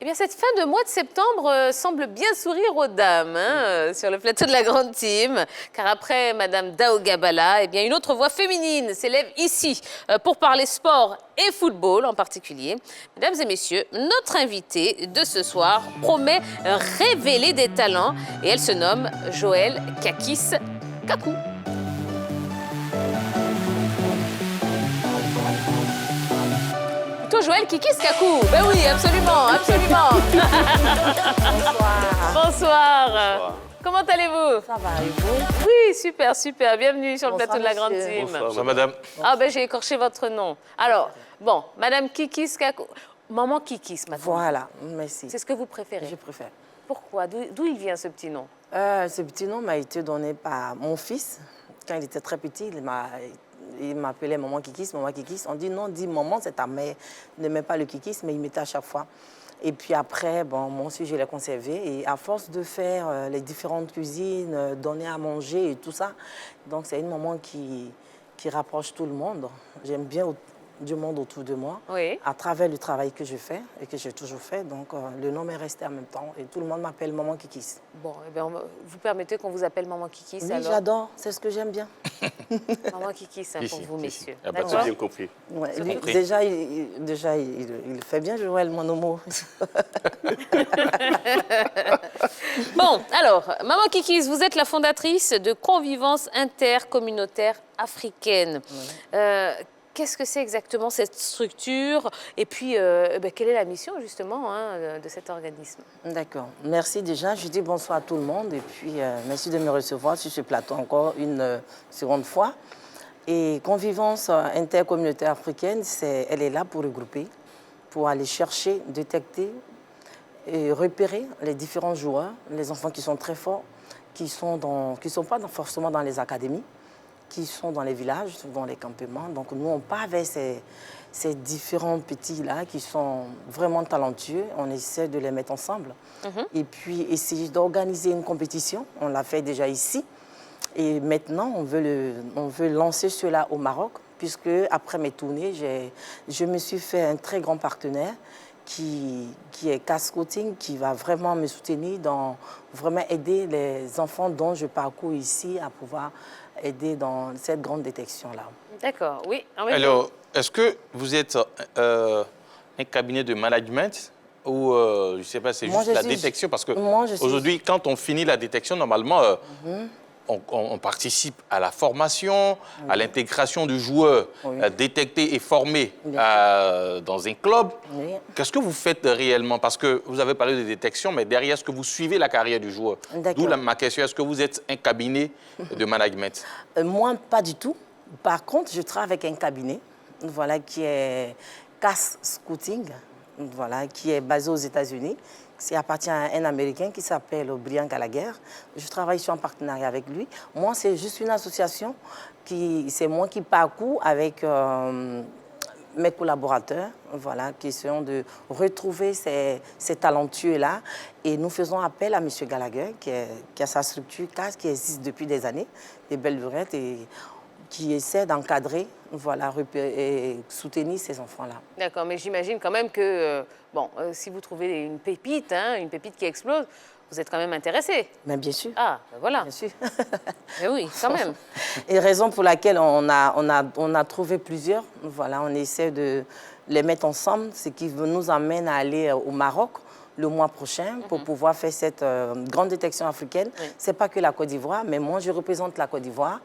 bien, cette fin de mois de septembre semble bien sourire aux dames sur le plateau de la Grande Team. Car après Madame Dao Gabala, eh bien, une autre voix féminine s'élève ici pour parler sport et football en particulier. Mesdames et messieurs, notre invitée de ce soir promet révéler des talents et elle se nomme Joëlle Kakis Kakou. Joëlle Kikis Kakou. Ben oui, absolument, absolument. Bonsoir. Bonsoir. Bonsoir. Comment allez-vous? Ça va, et vous? Oui, super, super. Bienvenue sur le Bonsoir, plateau de la Grande monsieur. Team. Bonsoir, madame. Ah ben j'ai écorché votre nom. Alors, bon, Madame Kikis Kakou. Maman Kikis, maintenant. Voilà, merci. C'est ce que vous préférez? Je préfère. Pourquoi? D'où il vient ce petit nom? Ce petit nom m'a été donné par mon fils. Quand il était très petit, il m'appelait Maman Kikis, Maman Kikis. On dit non, dis maman, c'est ta mère. Ne mets pas le Kikis, mais il mettait à chaque fois. Et puis après, bon, moi aussi, je l'ai conservé. Et à force de faire les différentes cuisines, donner à manger et tout ça, donc c'est une maman qui rapproche tout le monde. J'aime bien du monde autour de moi, Oui. à travers le travail que je fais et que j'ai toujours fait. Donc, le nom est resté en même temps. Et tout le monde m'appelle Maman Kikis. Bon, eh bien, vous permettez qu'on vous appelle Maman Kikis Oui, alors? j'adore. C'est ce que j'aime bien. Maman Kikis, hein, pour vous, messieurs. Ah bah, D'accord? j'ai bien compris. Ouais, C'est lui, compris. déjà, il fait bien Joël, mon homo. Bon, alors, Maman Kikis, vous êtes la fondatrice de Convivence intercommunautaire africaine. Qu'est-ce que c'est exactement cette structure? Et puis, quelle est la mission justement de cet organisme? D'accord. Merci déjà. Je dis bonsoir à tout le monde. Et puis, merci de me recevoir sur ce plateau encore une seconde fois. Et Convivence intercommunautaire africaine, elle est là pour regrouper, pour aller chercher, détecter et repérer les différents joueurs, les enfants qui sont très forts, qui ne sont pas forcément dans les académies, qui sont dans les villages, dans les campements. Donc nous, on part vers ces différents petits-là qui sont vraiment talentueux. On essaie de les mettre ensemble. Et puis essayer d'organiser une compétition. On l'a fait déjà ici. Et maintenant, on veut lancer cela au Maroc, puisque après mes tournées, je me suis fait un très grand partenaire qui est Cascouting, qui va vraiment me soutenir dans vraiment aider les enfants dont je parcours ici à pouvoir aider dans cette grande détection-là. D'accord, oui. Alors, est-ce que vous êtes un cabinet de management ou, je ne sais pas, c'est juste la détection? Parce qu'aujourd'hui, quand on finit la détection, normalement, on participe à la formation, à l'intégration du joueur détecté et formé dans un club. Oui. Qu'est-ce que vous faites réellement? Parce que vous avez parlé de détection, mais derrière, est-ce que vous suivez la carrière du joueur? D'où ma question, est-ce que vous êtes un cabinet de management? Moi, pas du tout. Par contre, je travaille avec un cabinet voilà, qui est CAS Scouting, voilà, qui est basé aux États-Unis. Ça appartient à un Américain qui s'appelle Brian Gallagher. Je travaille sur un partenariat avec lui. Moi, c'est juste une association, c'est moi qui parcours avec mes collaborateurs, voilà, qui sont de retrouver ces talentueux-là. Et nous faisons appel à M. Gallagher, qui a sa structure CAS, qui existe depuis des années, des belles lurettes, et qui essaie d'encadrer, voilà, et soutenir ces enfants-là. D'accord, mais j'imagine quand même que, si vous trouvez une pépite qui explose, vous êtes quand même intéressé. Mais bien sûr. Ah, ben voilà. Bien sûr. Mais oui, quand même. Et raison pour laquelle on a trouvé plusieurs. Voilà, on essaie de les mettre ensemble, ce qui nous amène à aller au Maroc le mois prochain pour pouvoir faire cette grande détection africaine. Oui. Ce n'est pas que la Côte d'Ivoire, mais moi, je représente la Côte d'Ivoire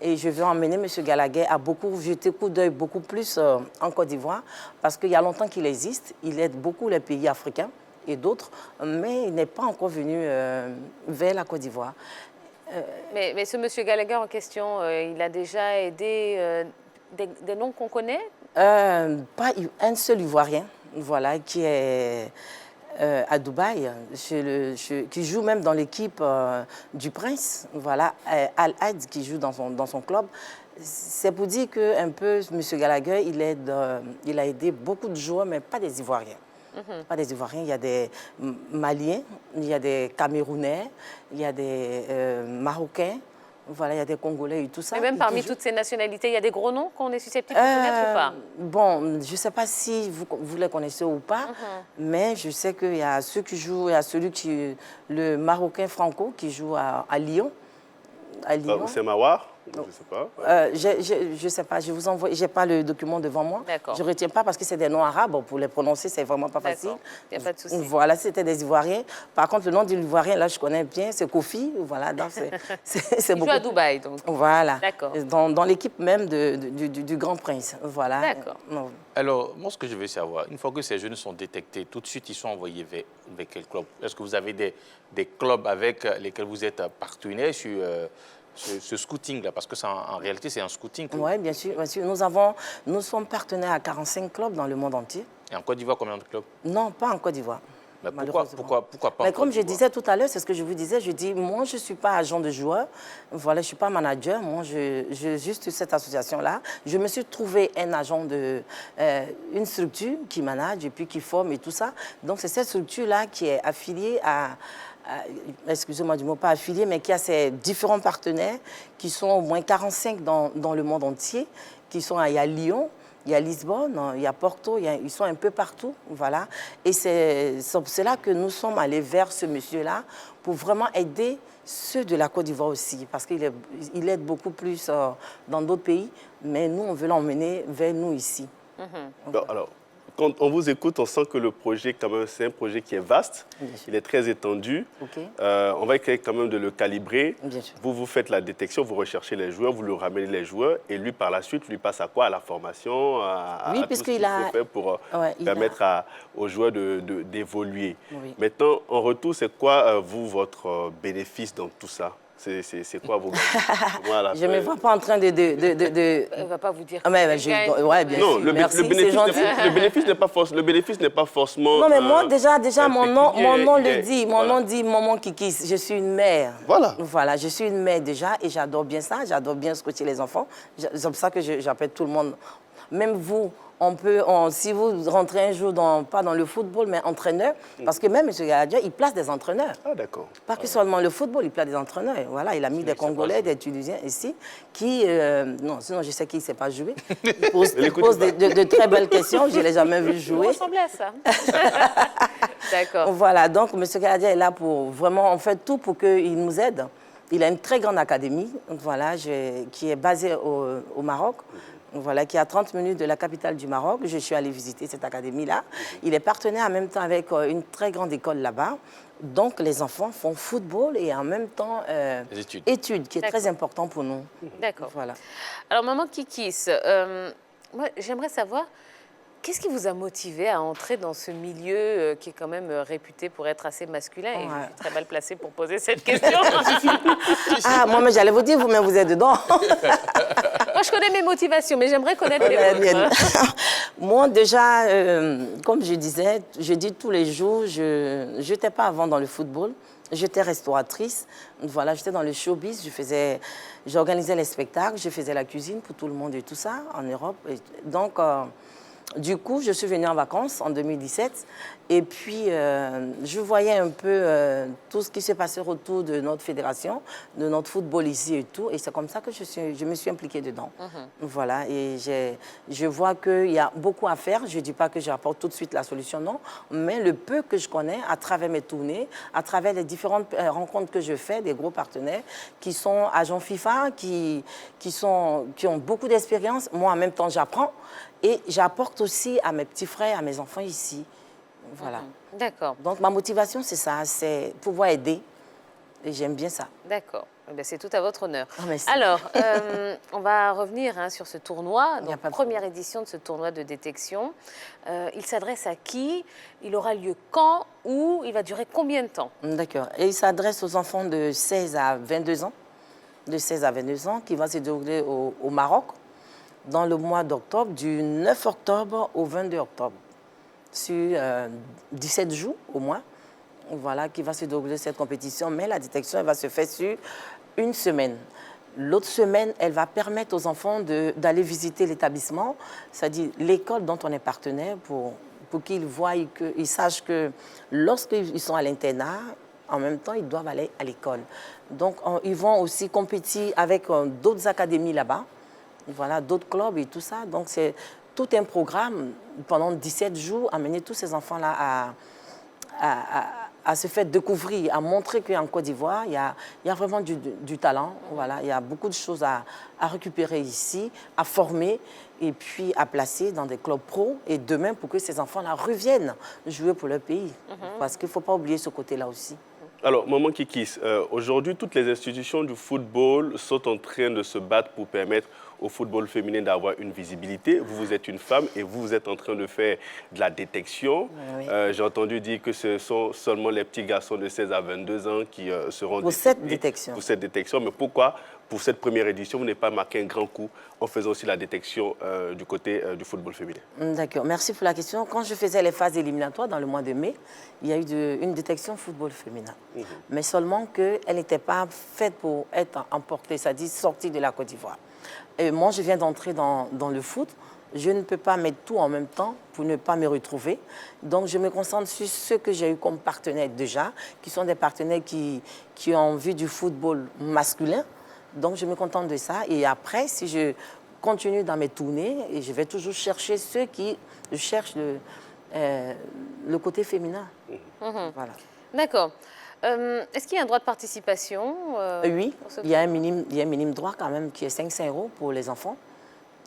et je veux emmener M. Gallagher à jeter coup d'œil beaucoup plus en Côte d'Ivoire parce qu'il y a longtemps qu'il existe. Il aide beaucoup les pays africains et d'autres, mais il n'est pas encore venu vers la Côte d'Ivoire. Mais ce monsieur Gallagher en question, il a déjà aidé des noms qu'on connaît? Pas un seul Ivoirien, voilà, qui est à Dubaï, qui joue même dans l'équipe du Prince, voilà, Al-Had, qui joue dans son club. C'est pour dire qu'un peu, M. Gallagher, il a aidé beaucoup de joueurs, mais pas des Ivoiriens. Pas des Ivoiriens, il y a des Maliens, il y a des Camerounais, il y a des Marocains, Voilà, il y a des Congolais et tout ça. Mais même parmi toutes ces nationalités, il y a des gros noms qu'on est susceptible de connaître ou pas? Bon, je ne sais pas si vous les connaissez ou pas, mais je sais qu'il y a ceux qui jouent, il y a le Marocain Franco qui joue à Lyon. C'est Mawar? Je ne sais pas. Je ne sais pas, je vous envoie, je n'ai pas le document devant moi. Je ne retiens pas parce que c'est des noms arabes, pour les prononcer, c'est vraiment pas facile. Il n'y a pas de souci. Voilà, c'était des Ivoiriens. Par contre, le nom de l'Ivoirien, là, je connais bien, c'est Kofi. Voilà, c'est beaucoup. Il joue à Dubaï, donc. Voilà. D'accord. Dans l'équipe même du Grand Prince. Voilà. D'accord. Alors, moi, ce que je veux savoir, une fois que ces jeunes sont détectés, tout de suite, ils sont envoyés vers quel club? Est-ce que vous avez des clubs avec lesquels vous êtes partenaires sur ce scouting-là? Parce que en réalité, c'est un scouting. Oui, bien sûr, bien sûr. Nous sommes partenaires à 45 clubs dans le monde entier. Et en Côte d'Ivoire, combien de clubs? Non, pas en Côte d'Ivoire. Mais pourquoi pas? Mais comme je disais tout à l'heure, c'est ce que je vous disais, je dis, moi, je ne suis pas agent de joueur, voilà, je ne suis pas manager, moi, j'ai juste cette association-là. Je me suis trouvé un agent une structure qui manage et puis qui forme et tout ça. Donc, c'est cette structure-là qui est affiliée excusez-moi du mot, pas affiliée, mais qui a ses différents partenaires, qui sont au moins 45 dans le monde entier, il y a Lyon, il y a Lisbonne, il y a Porto, ils sont un peu partout, voilà. Et c'est là que nous sommes allés vers ce monsieur-là pour vraiment aider ceux de la Côte d'Ivoire aussi, parce qu'il aide beaucoup plus dans d'autres pays, mais nous, on veut l'emmener vers nous ici. Alors, quand on vous écoute, on sent que le projet, quand même, c'est un projet qui est vaste, il est très étendu. On va essayer quand même de le calibrer. Vous faites la détection, vous recherchez les joueurs, vous lui ramenez les joueurs, et lui, par la suite, lui passe à quoi? À la formation, à tout ce qu'il faut faire pour permettre aux joueurs d'évoluer. Maintenant, en retour, c'est quoi, votre bénéfice dans tout ça? C'est quoi vos gains? Je ne me vois pas en train de... Elle ne va pas vous dire que bien sûr. Le bénéfice n'est pas forcément... Non, mais moi, déjà mon nom le dit. Mon nom dit Maman Kikis. Je suis une mère. Voilà, je suis une mère déjà et j'adore bien ça. J'adore bien scotcher les enfants. C'est pour ça que j'appelle tout le monde. Même vous, si vous rentrez un jour, pas dans le football, mais entraîneur, parce que même M. Galadia, il place des entraîneurs. Ah, d'accord. Pas que seulement le football, il place des entraîneurs. Voilà, il a mis des Congolais, des Tunisiens ici, qui... non, sinon, je sais qu'il ne sait pas jouer. Il pose de très belles questions, je ne l'ai jamais vu jouer. Ça ressemble à ça. D'accord. Voilà, donc M. Galadia est là pour vraiment, on fait tout pour qu'il nous aide. Il a une très grande académie, voilà, qui est basée au Maroc. Voilà, qui est à 30 minutes de la capitale du Maroc. Je suis allée visiter cette académie-là. Il est partenaire en même temps avec une très grande école là-bas. Donc, les enfants font football et en même temps études, qui est très important pour nous. D'accord. Voilà. Alors, Maman Kikis, moi, j'aimerais savoir, qu'est-ce qui vous a motivé à entrer dans ce milieu qui est quand même réputé pour être assez masculin? Et je suis très mal placée pour poser cette question. Moi, mais j'allais vous dire, vous-même, vous êtes dedans. Moi, je connais mes motivations, mais j'aimerais connaître les vôtres. Moi, déjà, comme je disais, je dis tous les jours, je n'étais pas avant dans le football. J'étais restauratrice. Voilà, j'étais dans le showbiz. J'organisais les spectacles, je faisais la cuisine pour tout le monde et tout ça en Europe. Donc, du coup, je suis venue en vacances en 2017 et puis je voyais un peu tout ce qui se passait autour de notre fédération, de notre football ici et tout. Et c'est comme ça que je me suis impliquée dedans. Voilà, et je vois qu'il y a beaucoup à faire. Je ne dis pas que j'apporte tout de suite la solution, non. Mais le peu que je connais, à travers mes tournées, à travers les différentes rencontres que je fais, des gros partenaires qui sont agents FIFA, qui ont beaucoup d'expérience. Moi, en même temps, j'apprends. Et j'apporte aussi à mes petits frères, à mes enfants ici. Voilà. D'accord. Donc, ma motivation, c'est ça, c'est pouvoir aider. Et j'aime bien ça. D'accord. C'est tout à votre honneur. Oh, merci. Alors, on va revenir sur ce tournoi, donc première édition de ce tournoi de détection. Il s'adresse à qui? Il aura lieu quand? Où? Il va durer combien de temps? D'accord. Et il s'adresse aux enfants de 16 à 22 ans. De 16 à 22 ans, qui va se dérouler au Maroc, dans le mois d'octobre, du 9 octobre au 22 octobre, sur 17 jours au moins, voilà, qui va se dérouler cette compétition. Mais la détection, elle va se faire sur une semaine. L'autre semaine, elle va permettre aux enfants d'aller visiter l'établissement, c'est-à-dire l'école dont on est partenaire, pour qu'ils voient, qu'ils sachent que lorsqu'ils sont à l'internat, en même temps, ils doivent aller à l'école. Donc, ils vont aussi compétir avec d'autres académies là-bas, voilà, d'autres clubs et tout ça. Donc, c'est tout un programme pendant 17 jours, amener tous ces enfants-là à se faire découvrir, à montrer qu'en Côte d'Ivoire, il y a vraiment du talent. Voilà, il y a beaucoup de choses à récupérer ici, à former et puis à placer dans des clubs pro. Et demain, pour que ces enfants-là reviennent jouer pour leur pays. Parce qu'il ne faut pas oublier ce côté-là aussi. Alors, Maman Kikis, aujourd'hui, toutes les institutions du football sont en train de se battre pour permettre au football féminin d'avoir une visibilité. Vous êtes une femme et vous êtes en train de faire de la détection. Oui. J'ai entendu dire que ce sont seulement les petits garçons de 16 à 22 ans qui seront pour cette détection. Pour cette détection. Mais pourquoi, pour cette première édition, vous n'avez pas marqué un grand coup en faisant aussi la détection du côté du football féminin? D'accord. Merci pour la question. Quand je faisais les phases éliminatoires dans le mois de mai, il y a eu une détection football féminin. Mais seulement qu'elle n'était pas faite pour être emportée, c'est-à-dire sortie de la Côte d'Ivoire. Et moi, je viens d'entrer dans le foot. Je ne peux pas mettre tout en même temps pour ne pas me retrouver. Donc, je me concentre sur ceux que j'ai eu comme partenaires déjà, qui sont des partenaires qui ont vu du football masculin. Donc, je me contente de ça. Et après, si je continue dans mes tournées, et je vais toujours chercher ceux qui cherchent le côté féminin. Voilà. D'accord. Est-ce qu'il y a un droit de participation Oui, il y a un minimum droit quand même qui est 500 € pour les enfants.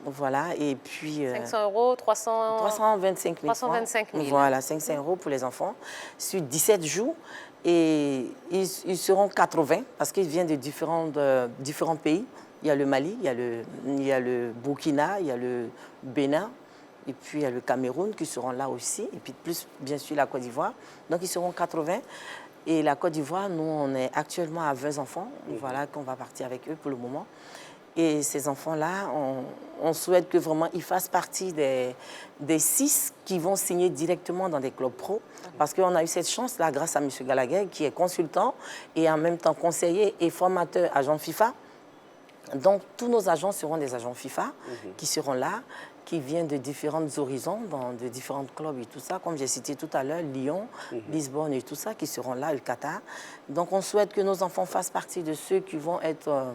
Voilà, et puis... 500 €, 325 000. 325 000. Voilà, 500 € pour les enfants sur 17 jours. Et ils seront 80 parce qu'ils viennent de différents pays. Il y a le Mali, il y a le Burkina, il y a le Bénin. Et puis, il y a le Cameroun qui seront là aussi. Et puis, plus, bien sûr, la Côte d'Ivoire. Donc, ils seront 80. Et la Côte d'Ivoire, nous, on est actuellement à 20 enfants. Voilà, qu'on va partir avec eux pour le moment. Et ces enfants-là, on souhaite que vraiment ils fassent partie des 6 qui vont signer directement dans des clubs pro. Parce qu'on a eu cette chance-là grâce à M. Gallagher, qui est consultant et en même temps conseiller et formateur agent FIFA. Donc, tous nos agents seront des agents FIFA qui seront là, qui viennent de différents horizons, de différents clubs et tout ça, comme j'ai cité tout à l'heure, Lyon, Lisbonne et tout ça, qui seront là, le Qatar. Donc, on souhaite que nos enfants fassent partie de ceux qui vont être...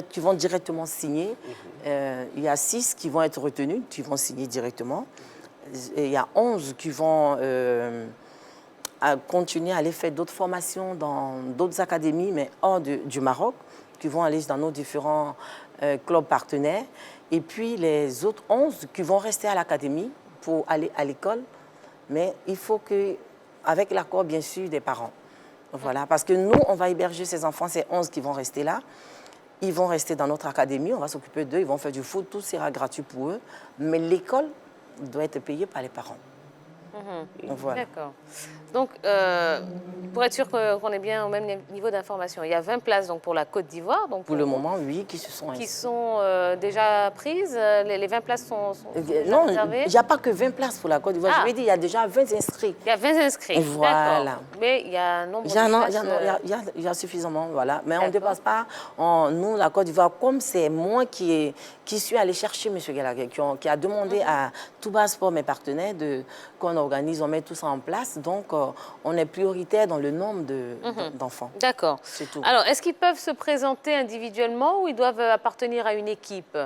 qui vont directement signer. Il y a 6 qui vont être retenus, qui vont signer directement. Et il y a 11 qui vont continuer à aller faire d'autres formations dans d'autres académies, mais hors du Maroc, qui vont aller dans nos différents clubs partenaires. Et puis les autres 11 qui vont rester à l'académie pour aller à l'école. Mais il faut que, avec l'accord, bien sûr, des parents. Voilà, parce que nous, on va héberger ces enfants, ces 11 qui vont rester là. Ils vont rester dans notre académie, on va s'occuper d'eux, ils vont faire du foot, tout sera gratuit pour eux. Mais l'école doit être payée par les parents. Donc, voilà. D'accord. Donc, pour être sûr qu'on est bien au même niveau d'information, il y a 20 places donc, pour la Côte d'Ivoire. Pour le moment, oui, qui se sont qui sont déjà prises. Les 20 places sont non, réservées. Il n'y a pas que 20 places pour la Côte d'Ivoire. Je vais dire, il y a déjà 20 inscrits. Il y a 20 inscrits. Voilà. Mais il y a un nombre de places... Il y a suffisamment, voilà. Mais on ne dépasse pas. Nous, la Côte d'Ivoire, comme c'est moi qui suis allé chercher M. Gallagher, qui a demandé à Touba Sport, mes partenaires, qu'on organise, on met tout ça en place. Donc, on est prioritaire dans le nombre d'enfants. D'accord. C'est tout. Alors, est-ce qu'ils peuvent se présenter individuellement ou ils doivent appartenir à une équipe?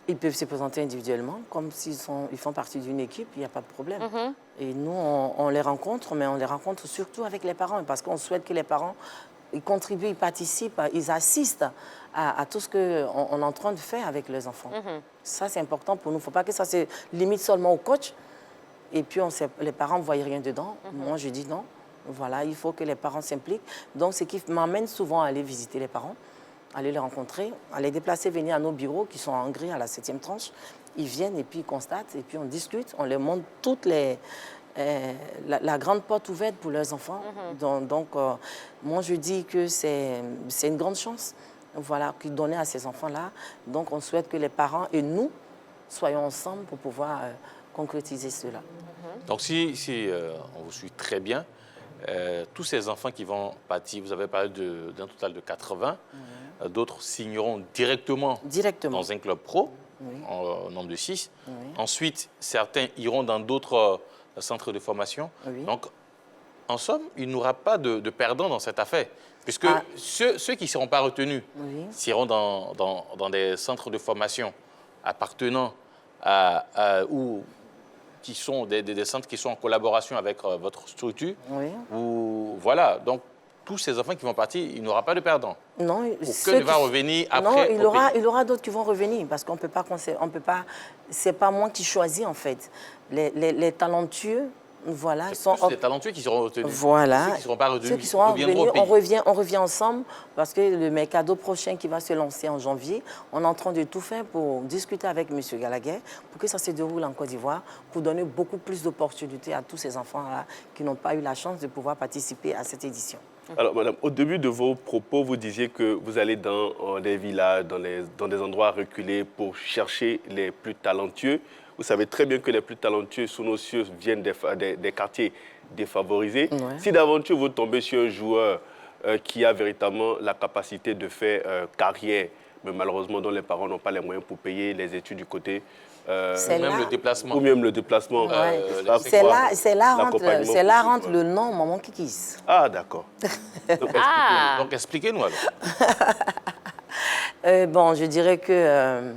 Ils peuvent se présenter individuellement, comme s'ils font partie d'une équipe, il n'y a pas de problème. Et nous, on les rencontre, mais on les rencontre surtout avec les parents, parce qu'on souhaite que les parents ils contribuent, ils participent, ils assistent à tout ce qu'on est en train de faire avec les enfants. Ça, c'est important pour nous. Il ne faut pas que ça se limite seulement au coach. Et puis, les parents ne voient rien dedans. Moi, je dis non. Voilà, il faut que les parents s'impliquent. Donc, ce qui m'amène souvent à aller visiter les parents, aller les rencontrer, à les déplacer, venir à nos bureaux qui sont en gris à la 7e tranche. Ils viennent et puis ils constatent et puis on discute. On leur montre toute la grande porte ouverte pour leurs enfants. Donc, moi, je dis que c'est une grande chance, voilà, donnée à ces enfants-là. Donc, on souhaite que les parents et nous soyons ensemble pour pouvoir concrétiser cela. Donc, si on vous suit très bien, tous ces enfants qui vont partir, vous avez parlé d'un total de 80, d'autres signeront directement dans un club pro, en nombre de 6. Ensuite, certains iront dans d'autres centres de formation. Donc, en somme, il n'y aura pas de perdants dans cette affaire. Puisque ceux qui ne seront pas retenus seront dans des centres de formation appartenant ou qui sont des centres qui sont en collaboration avec votre structure. Ou, voilà, donc tous ces enfants qui vont partir, il n'y aura pas de perdants. Non, aucun ne va revenir après. Non, il aura d'autres qui vont revenir parce qu'on peut pas, c'est pas moi qui choisis en fait. Les talentueux, voilà, sont les talentueux qui seront retenus. Voilà. Ceux qui ne seront pas retenus, ceux qui seront revenus, on revient ensemble parce que le mercado prochain qui va se lancer en janvier, on est en train de tout faire pour discuter avec M. Gallagher pour que ça se déroule en Côte d'Ivoire, pour donner beaucoup plus d'opportunités à tous ces enfants-là qui n'ont pas eu la chance de pouvoir participer à cette édition. Alors, madame, au début de vos propos, vous disiez que vous allez dans des villages, dans des endroits reculés pour chercher les plus talentueux. Vous savez très bien que les plus talentueux sous nos cieux viennent des quartiers défavorisés. Si d'aventure vous tombez sur un joueur qui a véritablement la capacité de faire carrière, mais malheureusement dont les parents n'ont pas les moyens pour payer les études du côté... même le déplacement. Ou même le déplacement. C'est là rentre le nom Maman Kikis. Ah, d'accord. Donc expliquez-nous alors. Bon, je dirais que...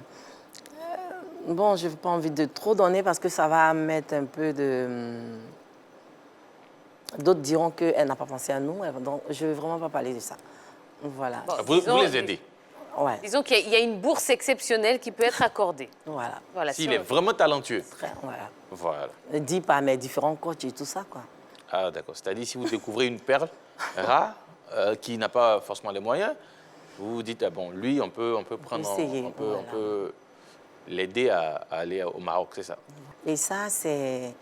bon, je n'ai pas envie de trop donner parce que ça va mettre un peu de... D'autres diront qu'elle n'a pas pensé à nous, donc je ne vais vraiment pas parler de ça. Voilà. Bon, vous les aidez. Ouais. Disons qu'il y a une bourse exceptionnelle qui peut être accordée. Voilà. S'il est vraiment talentueux. Voilà. Dit par mes différents coachs et tout ça, quoi. Ah, d'accord. C'est-à-dire, si vous découvrez une perle rare qui n'a pas forcément les moyens, vous vous dites, ah bon, lui, on peut prendre... Essayer, on peut l'aider à aller au Maroc, c'est ça. Et ça, c'est...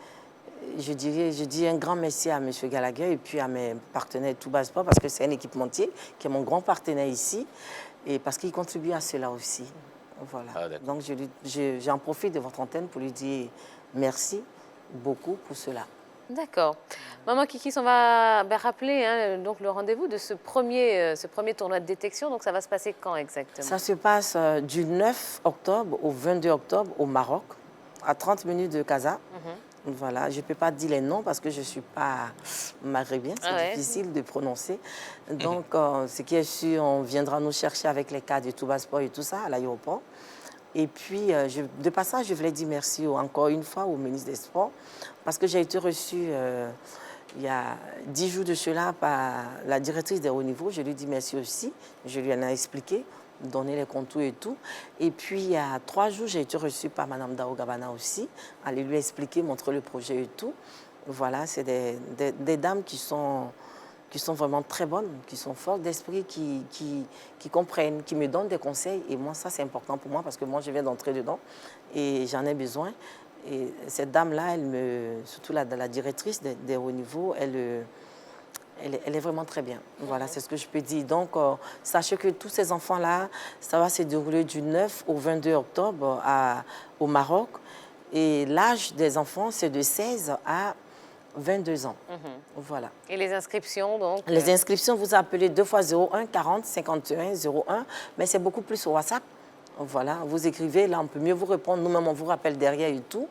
Je dis un grand merci à M. Gallagher et puis à mes partenaires Touba Sport parce que c'est un équipementier qui est mon grand partenaire ici et parce qu'il contribue à cela aussi. Voilà. Donc, j'en profite de votre antenne pour lui dire merci beaucoup pour cela. D'accord. Maman Kikis, on va rappeler donc le rendez-vous de ce premier tournoi de détection. Donc, ça va se passer quand exactement? Ça se passe du 9 octobre au 22 octobre au Maroc, à 30 minutes de Casa. Voilà, je ne peux pas dire les noms parce que je ne suis pas maghrébien, c'est difficile de prononcer. Donc, ce qui est sûr, on viendra nous chercher avec les cadres de Touba Sport et tout ça à l'aéroport. Et puis, de passage, je voulais dire merci encore une fois au ministre des Sports parce que j'ai été reçue il y a 10 jours de cela par la directrice des hauts niveaux. Je lui dis merci aussi, je lui en ai expliqué, donner les contours et tout. Et puis, il y a 3 jours, j'ai été reçue par Mme Dao Gabana aussi, aller lui expliquer, montrer le projet et tout. Voilà, c'est des dames qui sont vraiment très bonnes, qui sont fortes d'esprit, qui comprennent, qui me donnent des conseils. Et moi, ça, c'est important pour moi parce que moi, je viens d'entrer dedans et j'en ai besoin. Et cette dame-là, surtout la directrice des hauts niveaux, elle est vraiment très bien. Voilà, c'est ce que je peux dire. Donc, sachez que tous ces enfants-là, ça va se dérouler du 9 au 22 octobre au Maroc. Et l'âge des enfants, c'est de 16 à 22 ans. Voilà. Et les inscriptions, donc Les inscriptions, vous appelez 2 x 01 40 51 01, mais c'est beaucoup plus au WhatsApp. Voilà, vous écrivez, là, on peut mieux vous répondre. Nous-mêmes, on vous rappelle derrière et tout.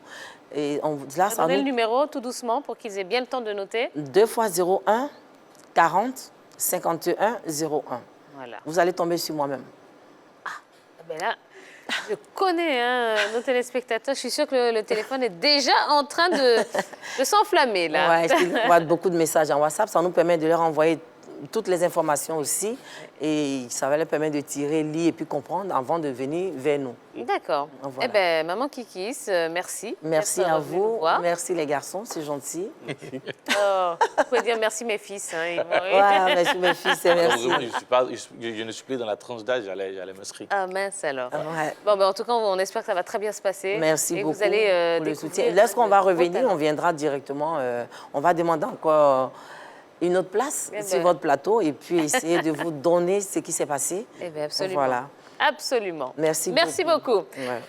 Et là, ça donnez le numéro tout doucement pour qu'ils aient bien le temps de noter. 2 x 01 40 51 01. Voilà. Vous allez tomber sur moi-même. Ah, ben là, je connais nos téléspectateurs. Je suis sûre que le téléphone est déjà en train de s'enflammer, là. Oui, ils envoient beaucoup de messages en WhatsApp. Ça nous permet de leur envoyer toutes les informations aussi. Et ça va leur permettre de tirer, lire et puis comprendre avant de venir vers nous. D'accord. Voilà. Eh bien, Maman Kikis, merci. Merci à vous. Merci les garçons, c'est gentil. Oh, vous pouvez dire merci mes fils. Ouais, merci mes fils et merci. Je ne suis plus dans la tranche d'âge, j'allais m'inscrire. Ah mince alors. Ouais. Bon, ben, en tout cas, on espère que ça va très bien se passer. Merci beaucoup vous allez, pour le soutien. Lorsqu'on va revenir, on viendra directement, on va demander encore une autre place sur votre plateau et puis essayer de vous donner ce qui s'est passé. Eh bien, absolument. Voilà. Absolument. Merci beaucoup. Ouais.